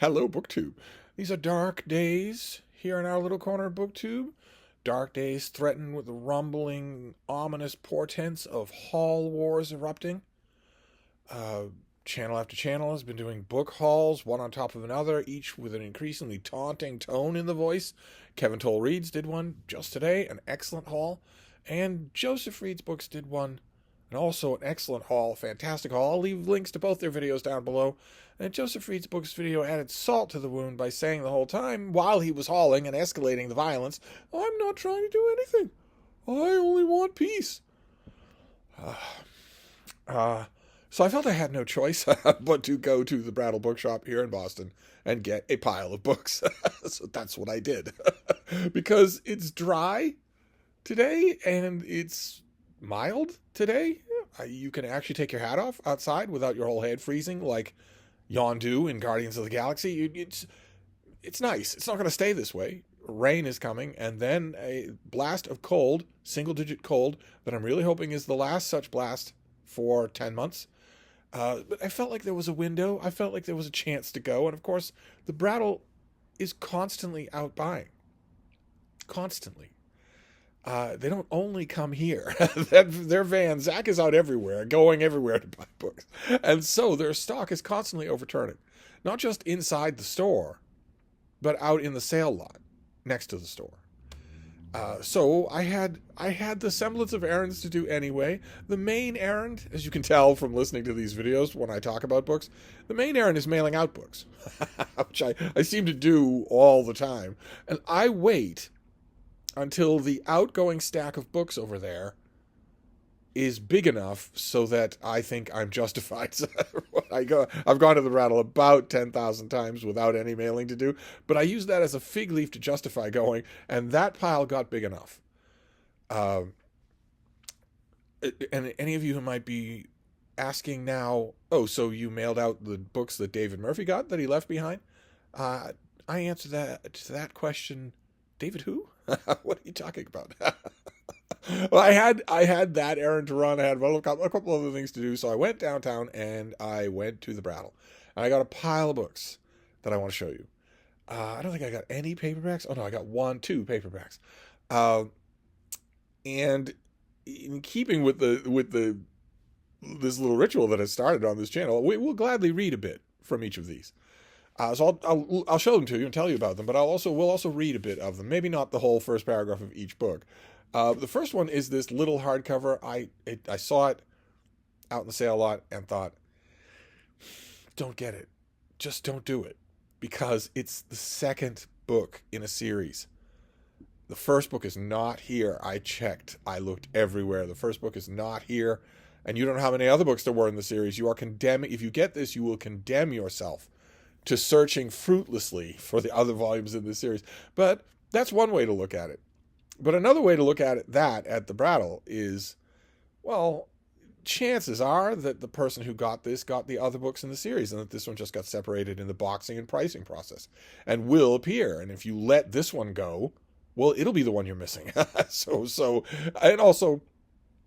Hello, BookTube. These are dark days here in our little corner of BookTube. Dark days threatened with the rumbling, ominous portents of haul wars erupting. Uh, Channel after channel has been doing book hauls, one on top of another, each with an increasingly taunting tone in the voice. Kevin Towle Reads did one just today, an excellent haul. And Joseph Reads Books did one, and also an excellent haul, fantastic haul. I'll leave links to both their videos down below. And Joseph Reads Books' video added salt to the wound by saying the whole time, while he was hauling and escalating the violence, I'm not trying to do anything. I only want peace. So I felt I had no choice but to go to the Brattle Bookshop here in Boston and get a pile of books. So that's what I did. Because it's dry today and it's mild today. You can actually take your hat off outside without your whole head freezing like Yondu in Guardians of the Galaxy. It's nice. It's not going to stay this way. Rain is coming, and then a blast of cold, single-digit cold, that I'm really hoping is the last such blast for 10 months. But I felt like there was a window. I felt like there was a chance to go. And, of course, the Brattle is constantly out buying. Constantly. They don't only come here. Their van, Zach is out everywhere, going everywhere to buy books. And so their stock is constantly overturning. Not just inside the store, but out in the sale lot next to the store. So I had the semblance of errands to do anyway. The main errand, as you can tell from listening to these videos when I talk about books, the main errand is mailing out books, which I seem to do all the time. And I wait until the outgoing stack of books over there is big enough so that I think I'm justified. I've gone to the Brattle about 10,000 times without any mailing to do, but I use that as a fig leaf to justify going, and that pile got big enough. And any of you who might be asking now, oh, so you mailed out the books that David Murphy got that he left behind? I answer that question. David who? What are you talking about? Well, I had that errand to run. I had a couple other things to do, so I went downtown and I went to the Brattle, and I got a pile of books that I want to show you. I don't think I got any paperbacks. Oh no, I got two paperbacks. And in keeping with this little ritual that has started on this channel, we'll gladly read a bit from each of these. So I'll show them to you and tell you about them, but we'll also read a bit of them. Maybe not the whole first paragraph of each book. The first one is this little hardcover. I saw it out in the sale lot and thought, don't get it. Just don't do it. Because it's the second book in a series. The first book is not here. I checked. I looked everywhere. The first book is not here. And you don't know how many other books there were in the series. You are condemning. If you get this, you will condemn yourself to searching fruitlessly for the other volumes in this series. But that's one way to look at it. But another way to look at it, at the Brattle, is, well, chances are that the person who got this got the other books in the series, and that this one just got separated in the boxing and pricing process and will appear. And if you let this one go, well, it'll be the one you're missing. And also,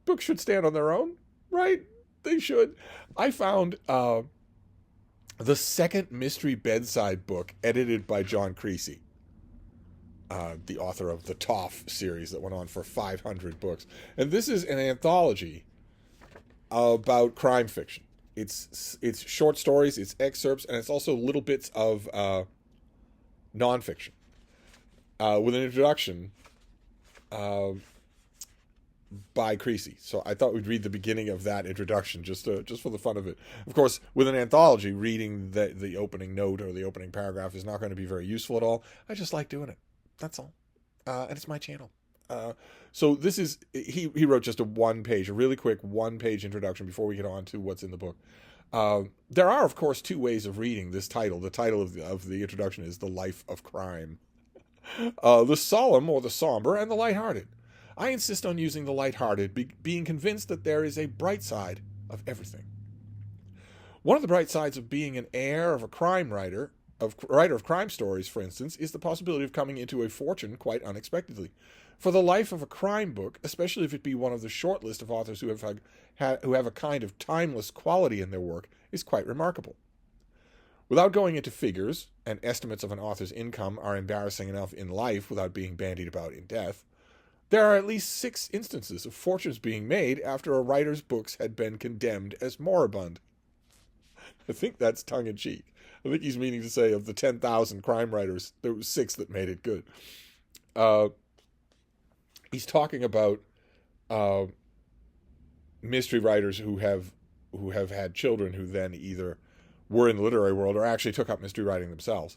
books should stand on their own, right? They should. I found the second mystery bedside book edited by John Creasy, the author of the Toff series that went on for 500 books. And this is an anthology about crime fiction. It's short stories, it's excerpts, and it's also little bits of nonfiction with an introduction by Creasy. So I thought we'd read the beginning of that introduction just for the fun of it. Of course, with an anthology, reading the opening note or the opening paragraph is not going to be very useful at all. I just like doing it. That's all. And it's my channel. So this is, he wrote just a really quick one-page introduction before we get on to what's in the book. There are, of course, two ways of reading this title. The title of the introduction is The Life of Crime. The solemn or the somber and the lighthearted. I insist on using the lighthearted, being convinced that there is a bright side of everything. One of the bright sides of being an heir of a crime writer of crime stories, for instance, is the possibility of coming into a fortune quite unexpectedly. For the life of a crime book, especially if it be one of the short list of authors who have a kind of timeless quality in their work, is quite remarkable. Without going into figures, and estimates of an author's income are embarrassing enough in life without being bandied about in death, there are at least 6 instances of fortunes being made after a writer's books had been condemned as moribund. I think that's tongue-in-cheek. I think he's meaning to say of the 10,000 crime writers, there were 6 that made it good. He's talking about mystery writers who have had children who then either were in the literary world or actually took up mystery writing themselves.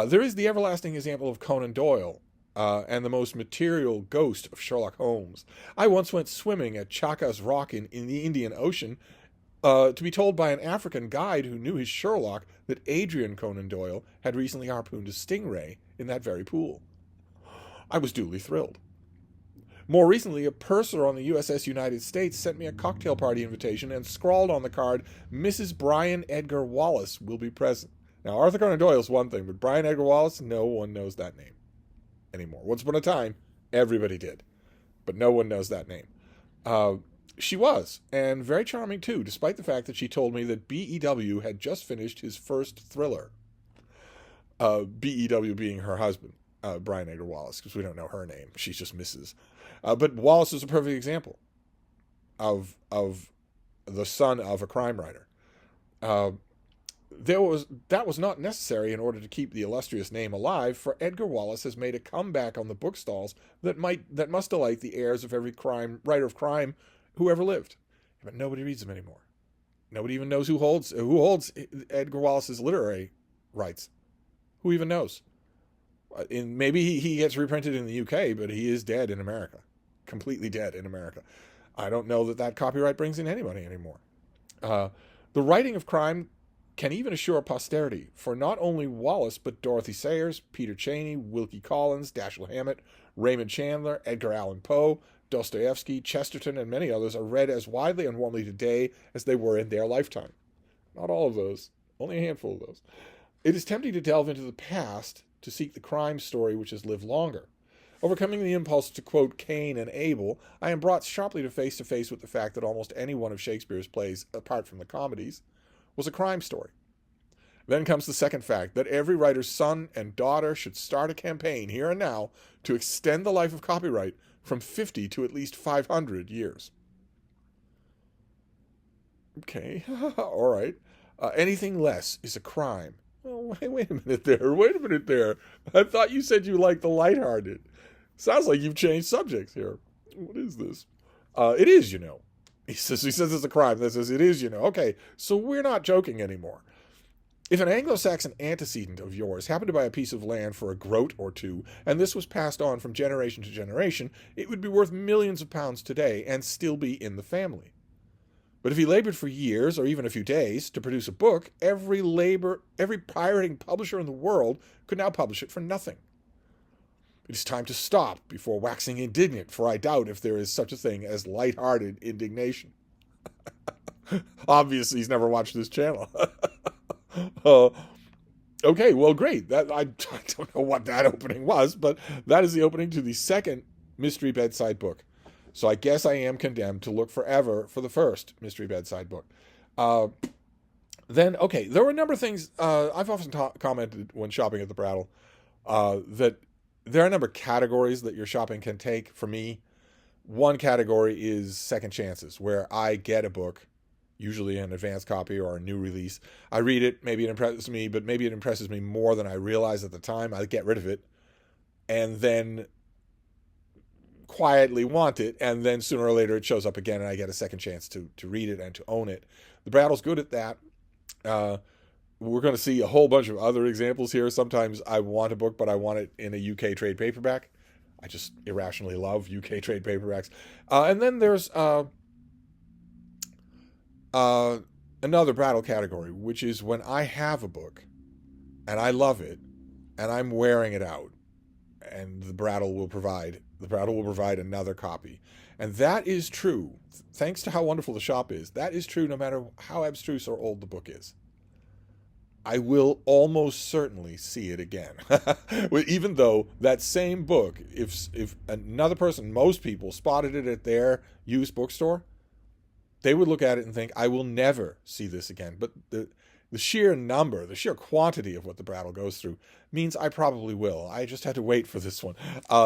There is the everlasting example of Conan Doyle and the most material ghost of Sherlock Holmes. I once went swimming at Chaka's Rock in the Indian Ocean to be told by an African guide who knew his Sherlock that Adrian Conan Doyle had recently harpooned a stingray in that very pool. I was duly thrilled. More recently, a purser on the USS United States sent me a cocktail party invitation and scrawled on the card, "Mrs. Brian Edgar Wallace will be present." Now, Arthur Conan Doyle is one thing, but Brian Edgar Wallace, no one knows that name anymore. Once upon a time, everybody did, but no one knows that name. She was, and very charming too, despite the fact that she told me that B.E.W. had just finished his first thriller. B.E.W. being her husband, Brian Edgar Wallace, because we don't know her name. She's just Mrs. But Wallace is a perfect example of the son of a crime writer. That was not necessary in order to keep the illustrious name alive, for Edgar Wallace has made a comeback on the bookstalls that must delight the heirs of every writer of crime who ever lived. But nobody reads them anymore. Nobody even knows who holds Edgar Wallace's literary rights. Who even knows? Maybe he gets reprinted in the UK, but he is dead in America. Completely dead in America. I don't know that copyright brings in any money anymore. The writing of crime can even assure posterity, for not only Wallace, but Dorothy Sayers, Peter Cheney, Wilkie Collins, Dashiell Hammett, Raymond Chandler, Edgar Allan Poe, Dostoevsky, Chesterton, and many others are read as widely and warmly today as they were in their lifetime. Not all of those, only a handful of those. It is tempting to delve into the past to seek the crime story which has lived longer. Overcoming the impulse to quote Cain and Abel, I am brought sharply to face with the fact that almost any one of Shakespeare's plays, apart from the comedies, was a crime story. Then comes the second fact, that every writer's son and daughter should start a campaign here and now to extend the life of copyright from 50 to at least 500 years. Okay, all right. Anything less is a crime. Oh, wait a minute there. I thought you said you liked the lighthearted. Sounds like you've changed subjects here. What is this? It is, you know. He says it's a crime. That says it is, you know. Okay, so we're not joking anymore. If an Anglo-Saxon antecedent of yours happened to buy a piece of land for a groat or two, and this was passed on from generation to generation, it would be worth millions of pounds today and still be in the family. But if he labored for years, or even a few days, to produce a book, every pirating publisher in the world could now publish it for nothing. It is time to stop before waxing indignant, for I doubt if there is such a thing as light-hearted indignation. Obviously, he's never watched this channel. Okay, well, great. I don't know what that opening was, but that is the opening to the second Mystery Bedside book. So I guess I am condemned to look forever for the first Mystery Bedside book. Then, okay, there were a number of things. I've often commented when shopping at the Brattle that there are a number of categories that your shopping can take. For me, one category is second chances, where I get a book, usually an advanced copy or a new release. I read it, maybe it impresses me, but maybe it impresses me more than I realize at the time. I get rid of it, and then quietly want it, and then sooner or later it shows up again, and I get a second chance to read it and to own it. The Brattle's good at that. We're going to see a whole bunch of other examples here. Sometimes I want a book, but I want it in a UK trade paperback. I just irrationally love UK trade paperbacks. And then there's another Brattle category, which is when I have a book and I love it and I'm wearing it out, and the Brattle will provide another copy. And that is true, thanks to how wonderful the shop is. That is true no matter how abstruse or old the book is. I will almost certainly see it again. Even though that same book, if another person, most people, spotted it at their used bookstore, they would look at it and think, I will never see this again. But the sheer number, the sheer quantity of what the Brattle goes through means I probably will. I just had to wait for this one.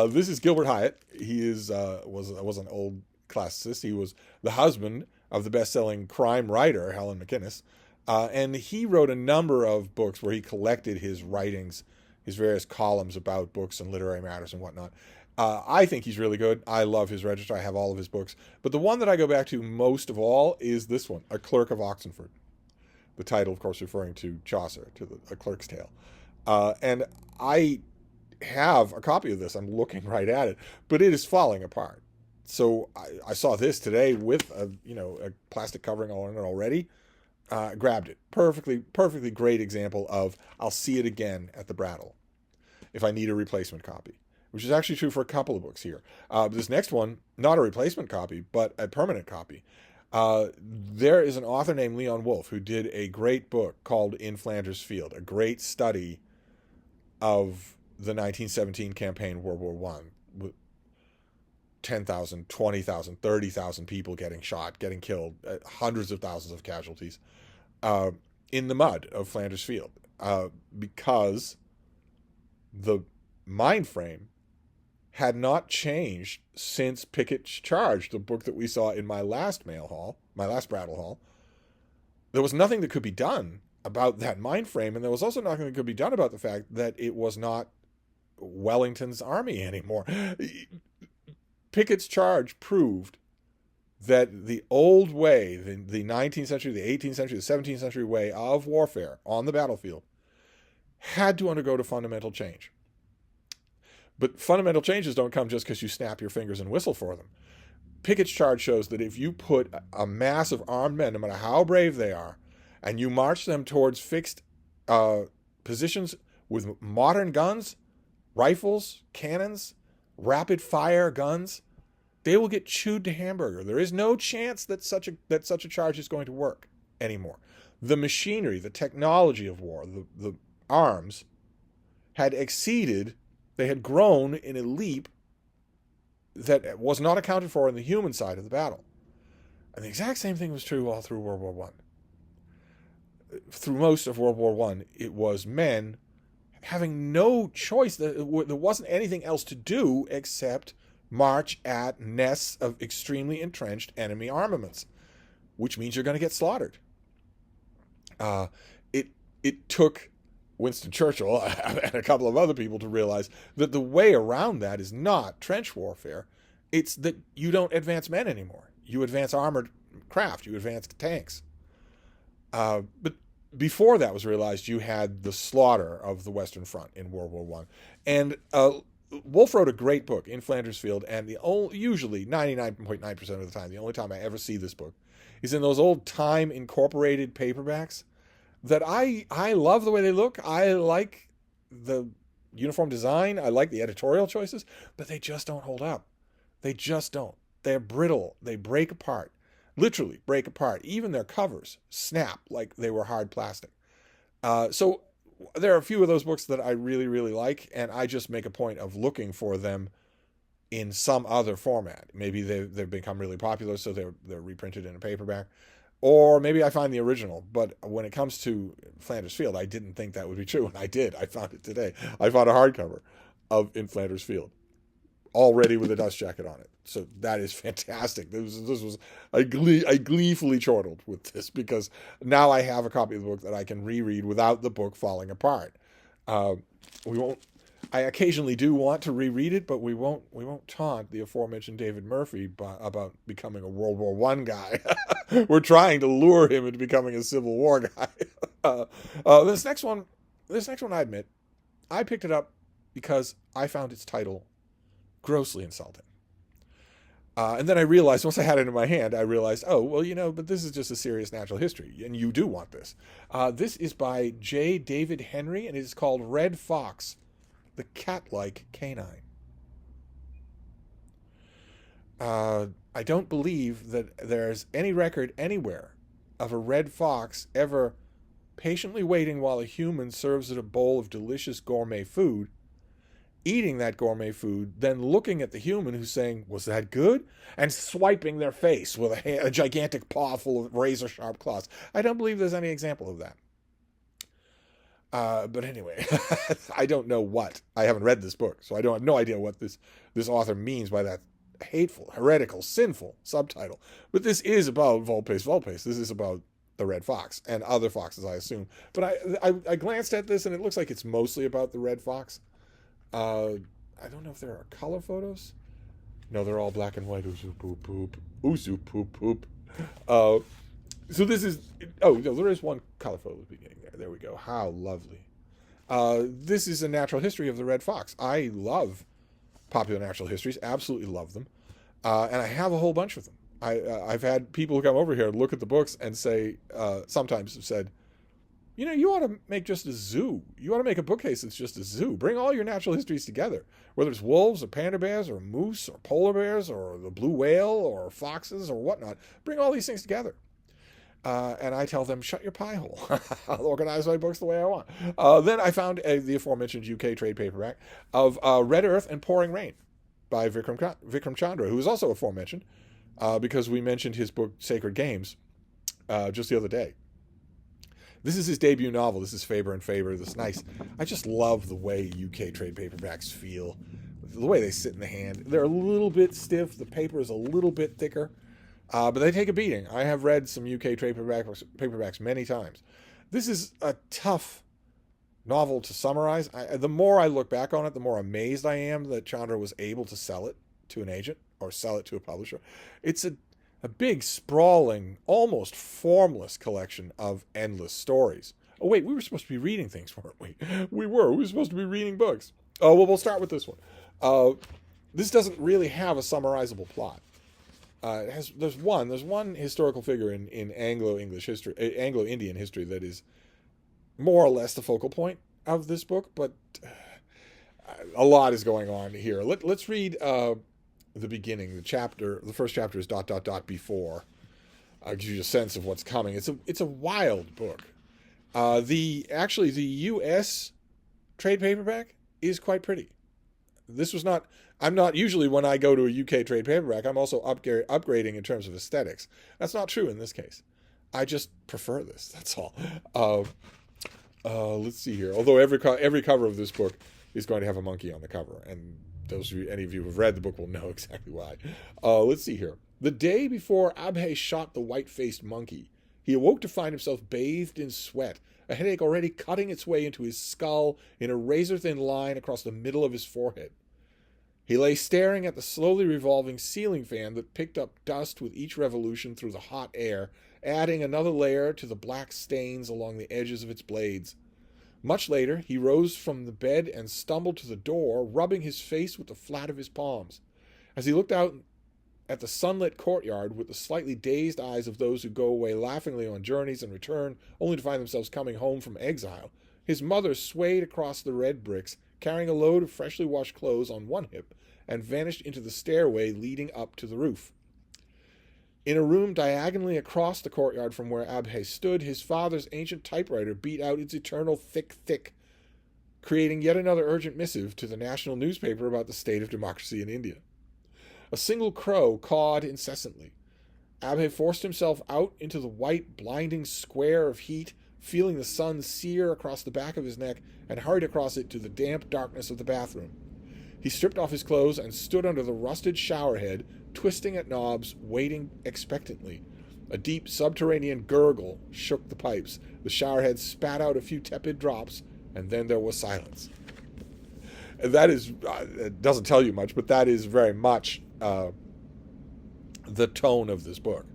This is Gilbert Hyatt. He was an old classicist. He was the husband of the best-selling crime writer Helen McInnes, and he wrote a number of books where he collected his writings, his various columns about books and literary matters and whatnot. I think he's really good. I love his register. I have all of his books. But the one that I go back to most of all is this one, A Clerk of Oxenford. The title, of course, referring to Chaucer, to A Clerk's Tale. And I have a copy of this. I'm looking right at it, but it is falling apart. So I saw this today with a plastic covering on it already. Grabbed it. Perfectly great example of I'll see it again at the Brattle if I need a replacement copy, which is actually true for a couple of books here. This next one, not a replacement copy, but a permanent copy. There is an author named Leon Wolf who did a great book called In Flanders Field, a great study of the 1917 campaign, World War One, with 10,000, 20,000, 30,000 people getting shot, getting killed, hundreds of thousands of casualties in the mud of Flanders Field, because the mind frame had not changed since Pickett's Charge, the book that we saw in my last Brattle haul. There was nothing that could be done about that mind frame, and there was also nothing that could be done about the fact that it was not Wellington's army anymore. Pickett's Charge proved that the old way, the 19th century, the 18th century, the 17th century way of warfare on the battlefield had to undergo a fundamental change. But fundamental changes don't come just because you snap your fingers and whistle for them. Pickett's Charge shows that if you put a mass of armed men, no matter how brave they are, and you march them towards fixed positions with modern guns, rifles, cannons, rapid fire guns, they will get chewed to hamburger. There is no chance that such a charge is going to work anymore. The machinery, the technology of war, the arms had exceeded, they had grown in a leap that was not accounted for in the human side of the battle. And the exact same thing was true all through World War One. Through most of World War One, it was men having no choice. There wasn't anything else to do except march at nests of extremely entrenched enemy armaments, which means you're going to get slaughtered. It took Winston Churchill and a couple of other people to realize that the way around that is not trench warfare. It's that you don't advance men anymore. You advance armored craft. You advance tanks. But before that was realized, you had the slaughter of the Western Front in World War One. And Wolf wrote a great book, In Flanders Field, and usually 99.9% of the time, the only time I ever see this book, is in those old Time Incorporated paperbacks that I love the way they look. I like the uniform design. I like the editorial choices, but they just don't hold up. They just don't. They're brittle. They break apart. Literally break apart. Even their covers snap like they were hard plastic. So there are a few of those books that I really, really like, and I just make a point of looking for them in some other format. Maybe they've become really popular, so they're reprinted in a paperback. Or maybe I find the original. But when it comes to Flanders Field, I didn't think that would be true, and I did. I found it today. I found a hardcover of In Flanders Field, already with a dust jacket on it. So that is fantastic. This was I gleefully chortled with this because now I have a copy of the book that I can reread without the book falling apart. We won't. I occasionally do want to reread it, but we won't taunt the aforementioned David Murphy about becoming a World War One guy. We're trying to lure him into becoming a Civil War guy. This next one, I admit, I picked it up because I found its title grossly insulting. And then I realized, once I had it in my hand, I realized, oh, well, but this is just a serious natural history, and you do want this. This is by J. David Henry, and it is called Red Fox, the Cat-like Canine. I don't believe that there's any record anywhere of a red fox ever patiently waiting while a human serves it a bowl of delicious gourmet food, eating that gourmet food, then looking at the human who's saying, was that good? And swiping their face with a gigantic paw full of razor-sharp claws. I don't believe there's any example of that. But anyway, I don't know what. I haven't read this book, so I have no idea what this author means by that hateful, heretical, sinful subtitle. But this is about Vulpes Vulpes. This is about the red fox and other foxes, I assume. But I glanced at this, and it looks like it's mostly about the red fox. I don't know if there are color photos. No, they're all black and white. Oozu poop poop. Oozu poop poop. So this is... Oh, no, there is one color photo at the beginning there. There we go. How lovely. This is a natural history of the red fox. I love popular natural histories. Absolutely love them. And I have a whole bunch of them. I've had people who come over here and look at the books and say, sometimes have said, you know, you ought to make just a zoo. You ought to make a bookcase that's just a zoo. Bring all your natural histories together, whether it's wolves or panda bears or moose or polar bears or the blue whale or foxes or whatnot. Bring all these things together. And I tell them, shut your pie hole. I'll organize my books the way I want. Then I found the aforementioned UK trade paperback of Red Earth and Pouring Rain by Vikram Chandra, who was also aforementioned because we mentioned his book Sacred Games just the other day. This is his debut novel. This is Faber and Faber. This nice. I just love the way UK trade paperbacks feel, the way they sit in the hand. They're a little bit stiff. The paper is a little bit thicker, but they take a beating. I have read some UK trade paperbacks many times. This is a tough novel to summarize. The more I look back on it, the more amazed I am that Chandra was able to sell it to an agent or sell it to a publisher. It's a big, sprawling, almost formless collection of endless stories. Oh, wait, we were supposed to be reading things, weren't we? We were supposed to be reading books. Oh, well, we'll start with this one. This doesn't really have a summarizable plot. There's one historical figure in Anglo-English history, Anglo-Indian history that is more or less the focal point of this book, but a lot is going on here. Let's read the beginning. The first chapter is ... before. Gives you a sense of what's coming. It's a wild book. The U.S. trade paperback is quite pretty. This was not. I'm not usually, when I go to a UK trade paperback, I'm also upgrading in terms of aesthetics. That's not true in this case. I just prefer this. That's all. Let's see here. Although every cover of this book is going to have a monkey on the cover, and any of you who have read the book will know exactly why. Let's see here. The day before Abhay shot the white-faced monkey, he awoke to find himself bathed in sweat, a headache already cutting its way into his skull in a razor-thin line across the middle of his forehead. He lay staring at the slowly revolving ceiling fan that picked up dust with each revolution through the hot air, adding another layer to the black stains along the edges of its blades. Much later, he rose from the bed and stumbled to the door, rubbing his face with the flat of his palms. As he looked out at the sunlit courtyard with the slightly dazed eyes of those who go away laughingly on journeys and return only to find themselves coming home from exile, his mother swayed across the red bricks, carrying a load of freshly washed clothes on one hip, and vanished into the stairway leading up to the roof. In a room diagonally across the courtyard from where Abhay stood, his father's ancient typewriter beat out its eternal thick, creating yet another urgent missive to the national newspaper about the state of democracy in India. A single crow cawed incessantly. Abhay forced himself out into the white, blinding square of heat, feeling the sun sear across the back of his neck, and hurried across it to the damp darkness of the bathroom. He stripped off his clothes and stood under the rusted showerhead, twisting at knobs, waiting expectantly. A deep subterranean gurgle shook the pipes. The showerhead spat out a few tepid drops, and then there was silence. And that is, it doesn't tell you much, but that is very much the tone of this book.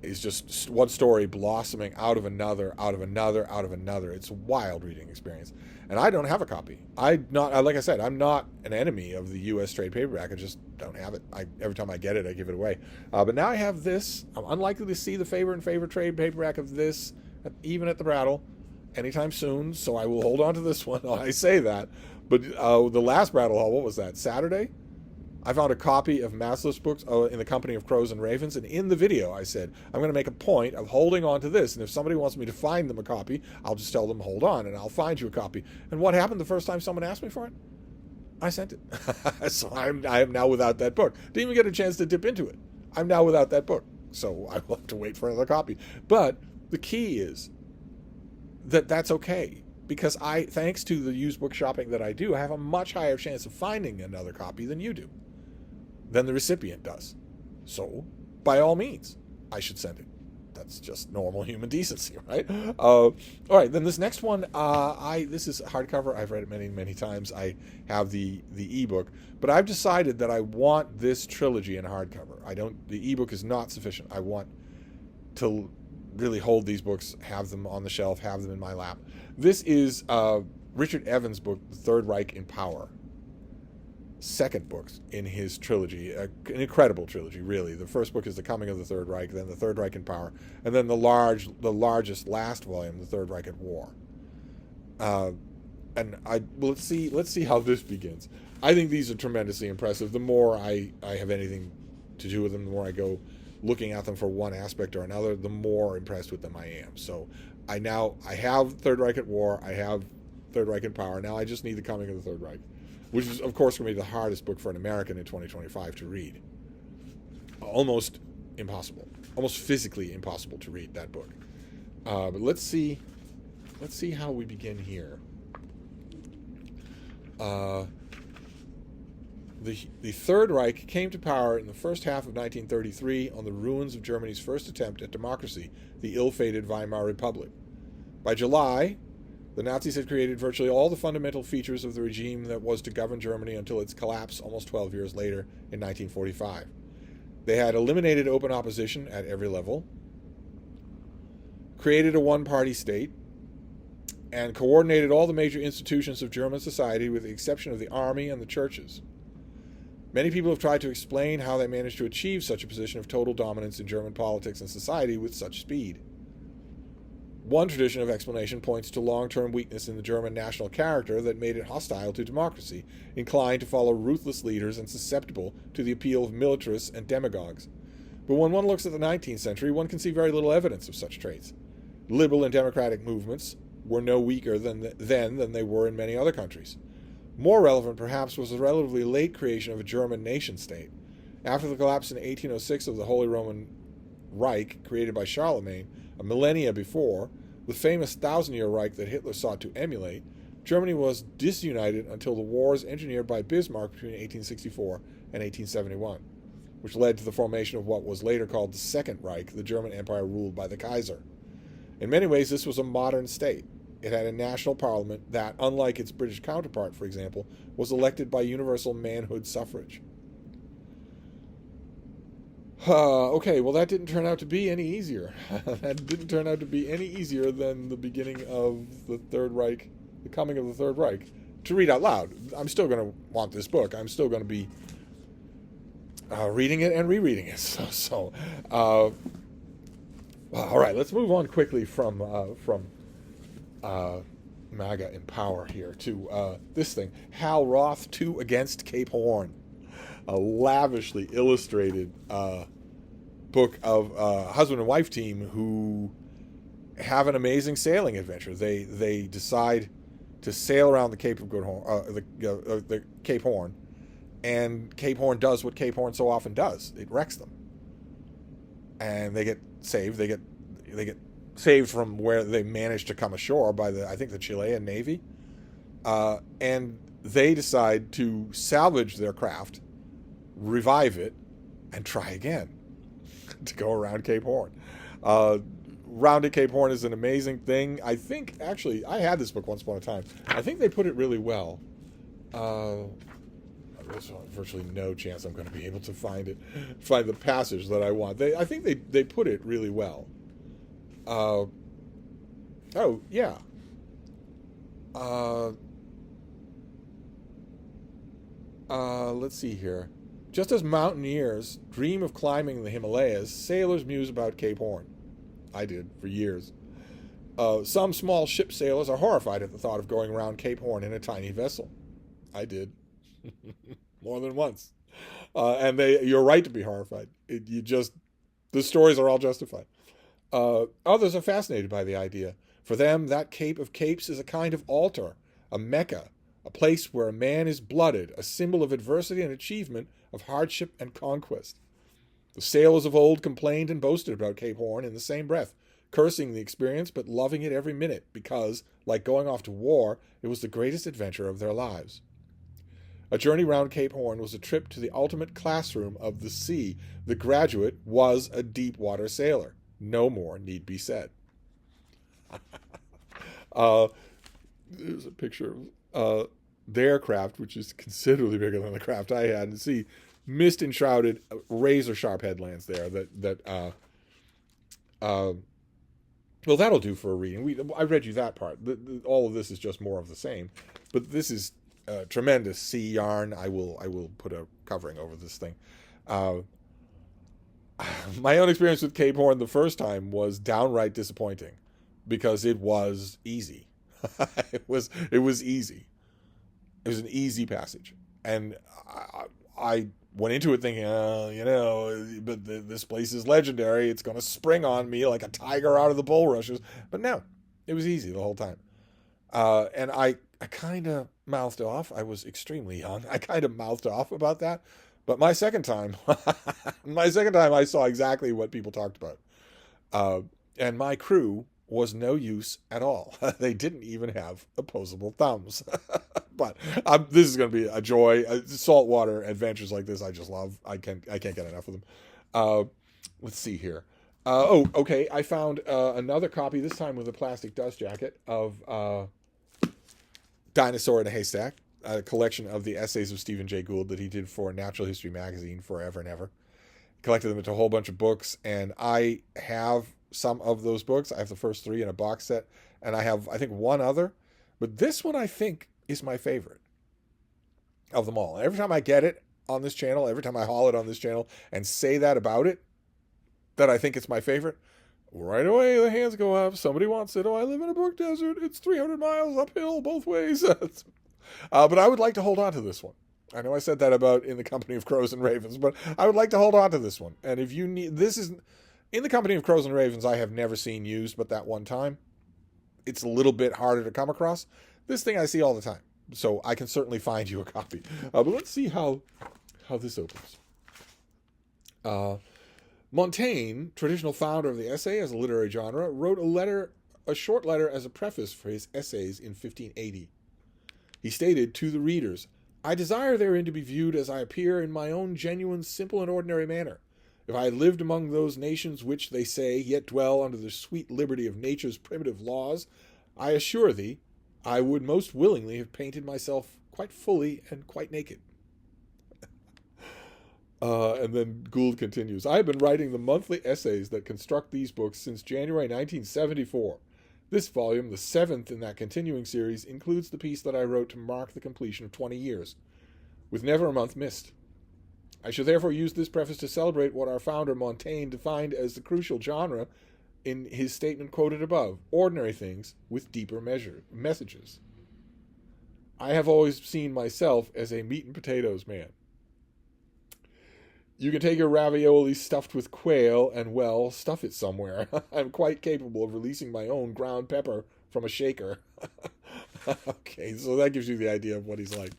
It's just one story blossoming out of another, out of another, out of another. It's a wild reading experience. And I don't have a copy. Like I said, I'm not an enemy of the U.S. trade paperback. I just don't have it. Every time I get it, I give it away. But now I have this. I'm unlikely to see the Faber and Faber trade paperback of this, even at the Brattle, anytime soon. So I will hold on to this one. I say that. But the last Brattle Hall, what was that, Saturday? I found a copy of Masslow's books in the Company of Crows and Ravens, and in the video I said, I'm going to make a point of holding on to this, and if somebody wants me to find them a copy, I'll just tell them, hold on, and I'll find you a copy. And what happened the first time someone asked me for it? I sent it. So I am now without that book. Didn't even get a chance to dip into it. I'm now without that book, so I will have to wait for another copy. But the key is that that's okay, because thanks to the used book shopping that I do, I have a much higher chance of finding another copy than you do, than the recipient does. So, by all means, I should send it. That's just normal human decency, right? All right, then this next one, this is hardcover. I've read it many, many times. I have the ebook, but I've decided that I want this trilogy in hardcover. The ebook is not sufficient. I want to really hold these books, have them on the shelf, have them in my lap. This is Richard Evans' book, The Third Reich in Power. Second book in his trilogy, an incredible trilogy, really. The first book is The Coming of the Third Reich, then The Third Reich in Power, and then the largest last volume, The Third Reich at War. Let's see how this begins. I think these are tremendously impressive. The more I have anything to do with them, the more I go looking at them for one aspect or another, the more impressed with them I am. So I have Third Reich at War, I have Third Reich in Power. Now I just need The Coming of the Third Reich, which is, of course, going to be the hardest book for an American in 2025 to read. Almost impossible. Almost physically impossible to read that book. But let's see how we begin here. The Third Reich came to power in the first half of 1933 on the ruins of Germany's first attempt at democracy, the ill-fated Weimar Republic. By July, the Nazis had created virtually all the fundamental features of the regime that was to govern Germany until its collapse almost 12 years later in 1945. They had eliminated open opposition at every level, created a one-party state, and coordinated all the major institutions of German society with the exception of the army and the churches. Many people have tried to explain how they managed to achieve such a position of total dominance in German politics and society with such speed. One tradition of explanation points to long-term weakness in the German national character that made it hostile to democracy, inclined to follow ruthless leaders and susceptible to the appeal of militarists and demagogues. But when one looks at the 19th century, one can see very little evidence of such traits. Liberal and democratic movements were no weaker than they were in many other countries. More relevant, perhaps, was the relatively late creation of a German nation-state. After the collapse in 1806 of the Holy Roman Reich, created by Charlemagne, a millennia before, the famous thousand-year Reich that Hitler sought to emulate, Germany was disunited until the wars engineered by Bismarck between 1864 and 1871, which led to the formation of what was later called the Second Reich, the German Empire ruled by the Kaiser. In many ways, this was a modern state. It had a national parliament that, unlike its British counterpart, for example, was elected by universal manhood suffrage. Okay, well, that didn't turn out to be any easier. That didn't turn out to be any easier than the beginning of the Third Reich, the Coming of the Third Reich, to read out loud. I'm still going to want this book. I'm still going to be reading it and rereading it. All right, let's move on quickly from MAGA in Power here to this thing, Hal Roth 2 Against Cape Horn, a lavishly illustrated book of a husband and wife team who have an amazing sailing adventure. They decide to sail around the Cape of Good Horn, the Cape Horn, and Cape Horn does what Cape Horn so often does: it wrecks them, and they get saved. They get saved from where they managed to come ashore by the Chilean Navy, and they decide to salvage their craft, revive it, and try again to go around Cape Horn. Rounded Cape Horn is an amazing thing. I think, actually, I had this book once upon a time. I think they put it really well. There's virtually no chance I'm going to be able to find the passage that I want. I think they put it really well. Oh, yeah. Let's see here. Just as mountaineers dream of climbing the Himalayas, sailors muse about Cape Horn. I did, for years. Some small ship sailors are horrified at the thought of going around Cape Horn in a tiny vessel. I did. More than once. And you're right to be horrified. The stories are all justified. Others are fascinated by the idea. For them, that Cape of Capes is a kind of altar, a Mecca, a place where a man is blooded, a symbol of adversity and achievement, of hardship and conquest. The sailors of old complained and boasted about Cape Horn in the same breath, cursing the experience but loving it every minute because, like going off to war, it was the greatest adventure of their lives. A journey round Cape Horn was a trip to the ultimate classroom of the sea. The graduate was a deep-water sailor. No more need be said. There's a picture of their craft, which is considerably bigger than the craft I had. And see mist-enshrouded, razor-sharp headlands there well, that'll do for a reading. I read you that part. All of this is just more of the same. But this is tremendous sea yarn. I will put a covering over this thing. My own experience with Cape Horn the first time was downright disappointing because it was easy. It was easy. It was an easy passage, and I went into it thinking, but this place is legendary. It's going to spring on me like a tiger out of the bulrushes. But no, it was easy the whole time. And I kind of mouthed off. I was extremely young. I kind of mouthed off about that. But my second time, I saw exactly what people talked about. And my crew was no use at all. They didn't even have opposable thumbs. But this is going to be a joy. Saltwater adventures like this, I just love. I can't get enough of them. Let's see here. Okay. I found another copy, this time with a plastic dust jacket, of Dinosaur in a Haystack, a collection of the essays of Stephen Jay Gould that he did for Natural History Magazine forever and ever. Collected them into a whole bunch of books, and I have some of those books. I have the first 3 in a box set, and I have, I think, one other. But this one, I think, is my favorite of them all. And every time I get it on this channel, every time I haul it on this channel and say that about it, that I think it's my favorite, right away the hands go up. Somebody wants it. Oh, I live in a book desert. It's 300 miles uphill both ways. But I would like to hold on to this one. I know I said that about In the Company of Crows and Ravens, but I would like to hold on to this one. And if you need, this is In the Company of Crows and Ravens, I have never seen used but that one time. It's a little bit harder to come across. This thing I see all the time, so I can certainly find you a copy. But let's see how this opens. Montaigne, traditional founder of the essay as a literary genre, wrote a short letter as a preface for his essays in 1580. He stated to the readers, "I desire therein to be viewed as I appear in my own genuine, simple, and ordinary manner. If I had lived among those nations which, they say, yet dwell under the sweet liberty of nature's primitive laws, I assure thee, I would most willingly have painted myself quite fully and quite naked." And then Gould continues, "I have been writing the monthly essays that construct these books since January 1974. This volume, the 7th in that continuing series, includes the piece that I wrote to mark the completion of 20 years, with never a month missed. I shall therefore use this preface to celebrate what our founder Montaigne defined as the crucial genre in his statement quoted above, ordinary things with deeper messages. I have always seen myself as a meat and potatoes man. You can take your ravioli stuffed with quail and, well, stuff it somewhere. I'm quite capable of releasing my own ground pepper from a shaker." Okay, so that gives you the idea of what he's like.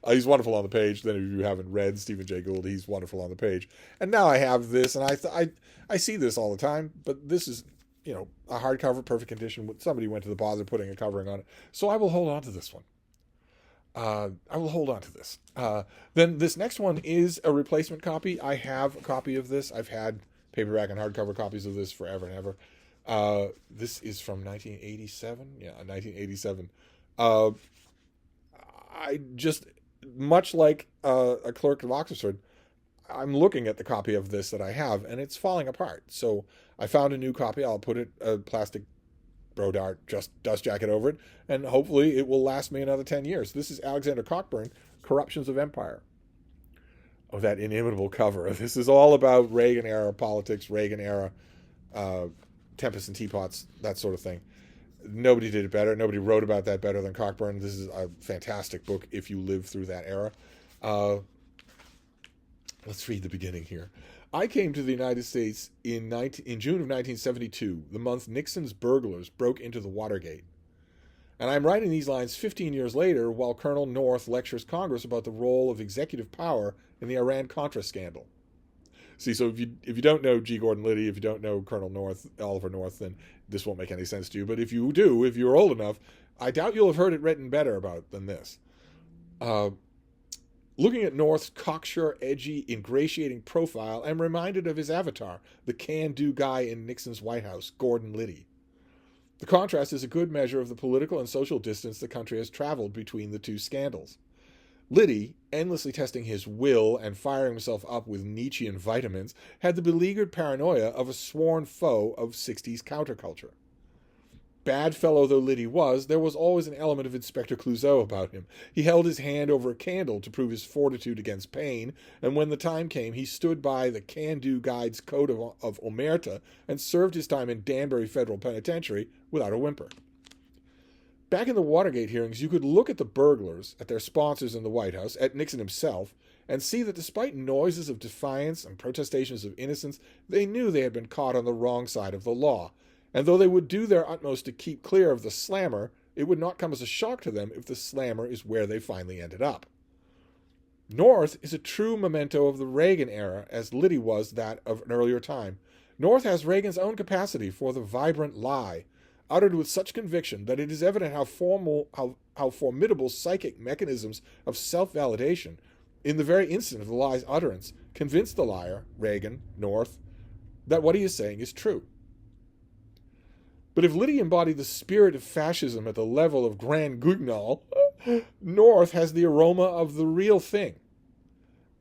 He's wonderful on the page. Then if you haven't read Stephen Jay Gould, he's wonderful on the page. And now I have this, and I see this all the time, but this is, a hardcover, perfect condition. Somebody went to the bother putting a covering on it. So I will hold on to this one. Then this next one is a replacement copy. I have a copy of this. I've had paperback and hardcover copies of this forever and ever. This is from 1987. Yeah, 1987. I just, much like a Clerk of Oxford, I'm looking at the copy of this that I have, and it's falling apart. So I found a new copy. I'll put a plastic Brodart dust jacket over it, and hopefully it will last me another 10 years. This is Alexander Cockburn, Corruptions of Empire. Oh, that inimitable cover. This is all about Reagan-era politics, Reagan-era Tempest and Teapots, that sort of thing. Nobody did it better. Nobody wrote about that better than Cockburn. This is a fantastic book if you live through that era. Let's read the beginning here. I came to the United States in June of 1972, the month Nixon's burglars broke into the Watergate. And I'm writing these lines 15 years later while Colonel North lectures Congress about the role of executive power in the Iran-Contra scandal. See, so if you don't know G. Gordon Liddy, if you don't know Colonel North, Oliver North, then this won't make any sense to you, but if you do, if you're old enough, I doubt you'll have heard it written better about than this. Looking at North's cocksure, edgy, ingratiating profile, I'm reminded of his avatar, the can-do guy in Nixon's White House, Gordon Liddy. The contrast is a good measure of the political and social distance the country has traveled between the two scandals. Liddy, endlessly testing his will and firing himself up with Nietzschean vitamins, had the beleaguered paranoia of a sworn foe of 60s counterculture. Bad fellow though Liddy was, there was always an element of Inspector Clouseau about him. He held his hand over a candle to prove his fortitude against pain, and when the time came, he stood by the can-do guide's code of omerta and served his time in Danbury Federal Penitentiary without a whimper. Back in the Watergate hearings, you could look at the burglars, at their sponsors in the White House, at Nixon himself, and see that despite noises of defiance and protestations of innocence, they knew they had been caught on the wrong side of the law. And though they would do their utmost to keep clear of the slammer, it would not come as a shock to them if the slammer is where they finally ended up. North is a true memento of the Reagan era, as Liddy was that of an earlier time. North has Reagan's own capacity for the vibrant lie, uttered with such conviction that it is evident how formidable psychic mechanisms of self-validation, in the very instant of the lie's utterance, convince the liar, Reagan, North, that what he is saying is true. But if Liddy embodied the spirit of fascism at the level of Grand Guignol, North has the aroma of the real thing.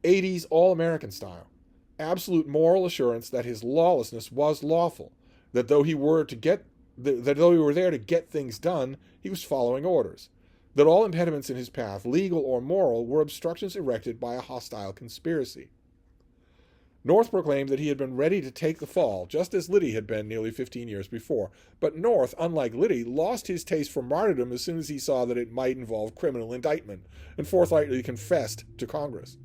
80s all-American style. Absolute moral assurance that his lawlessness was lawful, that though he were there to get things done, he was following orders, that all impediments in his path, legal or moral, were obstructions erected by a hostile conspiracy. North proclaimed that he had been ready to take the fall, just as Liddy had been nearly 15 years before. But North, unlike Liddy, lost his taste for martyrdom as soon as he saw that it might involve criminal indictment, and forthrightly confessed to Congress.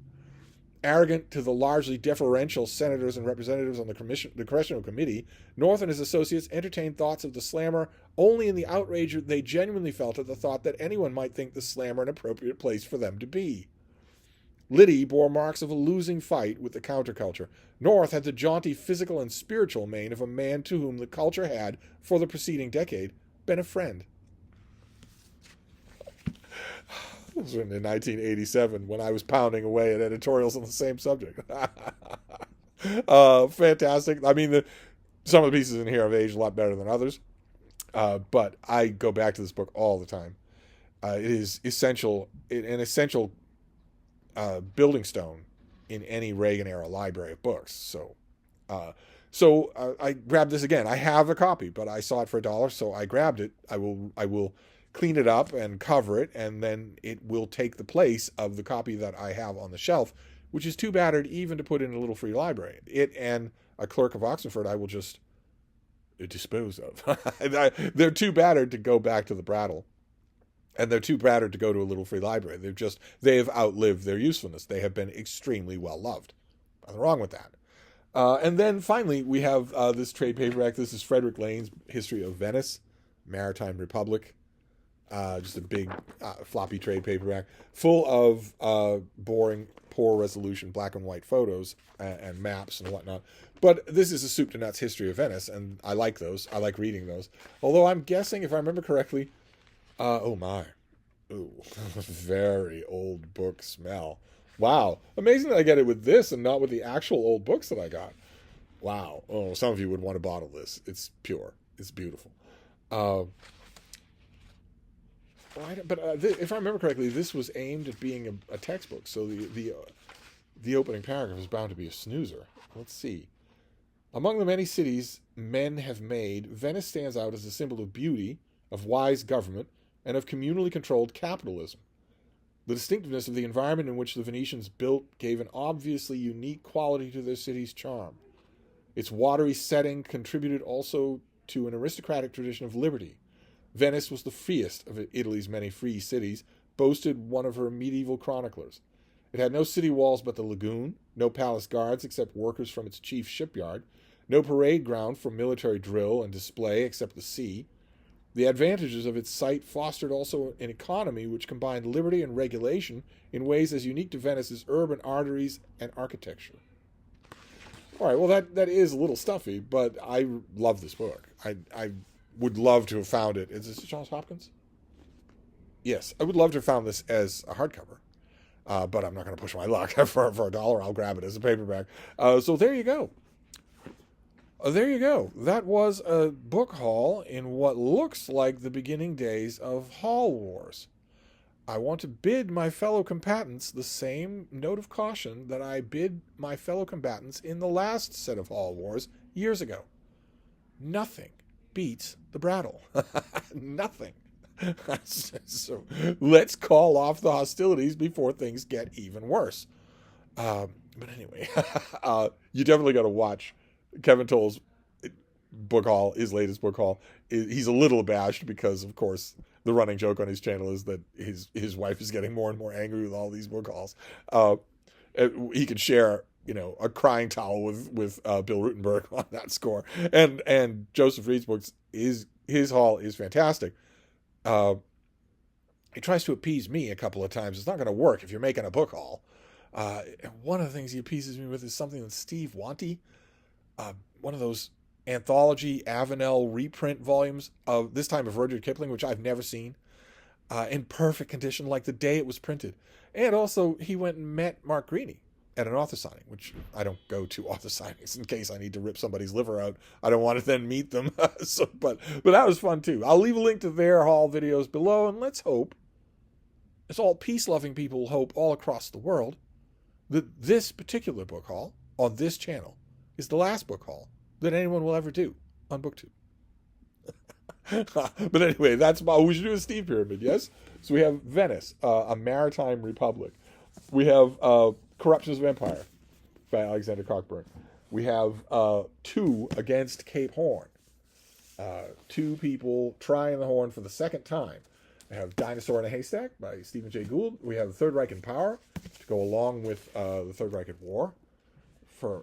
Arrogant to the largely deferential senators and representatives on the Congressional Committee, North and his associates entertained thoughts of the slammer only in the outrage they genuinely felt at the thought that anyone might think the slammer an appropriate place for them to be. Liddy bore marks of a losing fight with the counterculture. North had the jaunty physical and spiritual mien of a man to whom the culture had, for the preceding decade, been a friend. This was written in 1987 when I was pounding away at editorials on the same subject. Fantastic. I mean, some of the pieces in here have aged a lot better than others, but I go back to this book all the time. It is an essential building stone in any Reagan-era library of books. So I grabbed this again. I have a copy, but I saw it for $1, so I grabbed it. I will clean it up and cover it, and then it will take the place of the copy that I have on the shelf, which is too battered even to put in a little free library. It and A Clerk of Oxenford I will just dispose of. They're too battered to go back to the Brattle. And they're too battered to go to a little free library. They have outlived their usefulness. They have been extremely well loved. Nothing wrong with that. And then finally, we have this trade paperback. This is Frederick Lane's History of Venice, Maritime Republic. Just a big floppy trade paperback full of boring, poor resolution black and white photos and maps and whatnot. But this is a soup to nuts history of Venice, and I like those. I like reading those. Although I'm guessing, if I remember correctly, oh my. Ooh, very old book smell. Wow. Amazing that I get it with this and not with the actual old books that I got. Wow. Oh, some of you would want to bottle this. It's pure. It's beautiful. If I remember correctly, this was aimed at being a textbook. So the opening paragraph is bound to be a snoozer. Let's see. Among the many cities men have made, Venice stands out as a symbol of beauty, of wise government, and of communally controlled capitalism. The distinctiveness of the environment in which the Venetians built gave an obviously unique quality to their city's charm. Its watery setting contributed also to an aristocratic tradition of liberty. Venice was the freest of Italy's many free cities, boasted one of her medieval chroniclers. It had no city walls but the lagoon, no palace guards except workers from its chief shipyard, no parade ground for military drill and display except the sea. The advantages of its site fostered also an economy which combined liberty and regulation in ways as unique to Venice's urban arteries and architecture. All right, well, that is a little stuffy, but I love this book. would love to have found it. Is this Johns Hopkins? Yes, I would love to have found this as a hardcover. But I'm not going to push my luck. For $1, I'll grab it as a paperback. So there you go. There you go. That was a book haul in what looks like the beginning days of Haul Wars. I want to bid my fellow combatants the same note of caution that I bid my fellow combatants in the last set of Haul Wars years ago. Nothing beats the brattle. Nothing. So let's call off the hostilities before things get even worse. But anyway, you definitely got to watch Kevin Towle's book haul, his latest book haul. He's a little abashed because, of course, the running joke on his channel is that his wife is getting more and more angry with all these book hauls. He could share, a crying towel with Bill Rutenberg on that score. And Joseph Reed's books, his haul is fantastic. He tries to appease me a couple of times. It's not going to work if you're making a book haul. One of the things he appeases me with is something that Steve Wanty, one of those anthology Avenel reprint volumes of this time of Rudyard Kipling, which I've never seen, in perfect condition, like the day it was printed. And also, he went and met Mark Greaney at an author signing, which I don't go to author signings in case I need to rip somebody's liver out. I don't want to then meet them. But that was fun too. I'll leave a link to their haul videos below, and let's hope, as all peace-loving people hope all across the world, that this particular book haul on this channel is the last book haul that anyone will ever do on BookTube. But anyway, we should do a Steve Pyramid, yes? So we have Venice, a maritime republic. We have Corruptions of Empire by Alexander Cockburn. We have Two Against Cape Horn. Two people trying the horn for the second time. We have Dinosaur in a Haystack by Stephen Jay Gould. We have The Third Reich in Power to go along with The Third Reich at War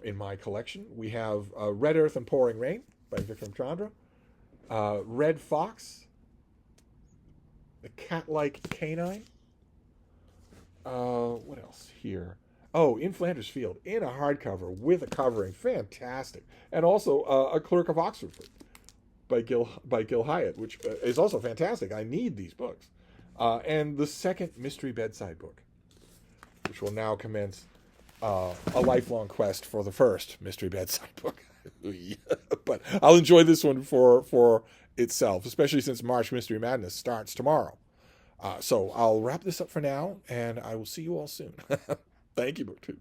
in my collection. We have Red Earth and Pouring Rain by Vikram Chandra. Red Fox. The Cat-Like Canine. What else here? Oh, In Flanders Field, in a hardcover with a covering, fantastic, and also A Clerk of Oxford by Gil Hyatt, which is also fantastic. I need these books, and the second mystery bedside book, which will now commence a lifelong quest for the first mystery bedside book. But I'll enjoy this one for itself, especially since March Mystery Madness starts tomorrow. So I'll wrap this up for now, and I will see you all soon. Thank you, BookTube.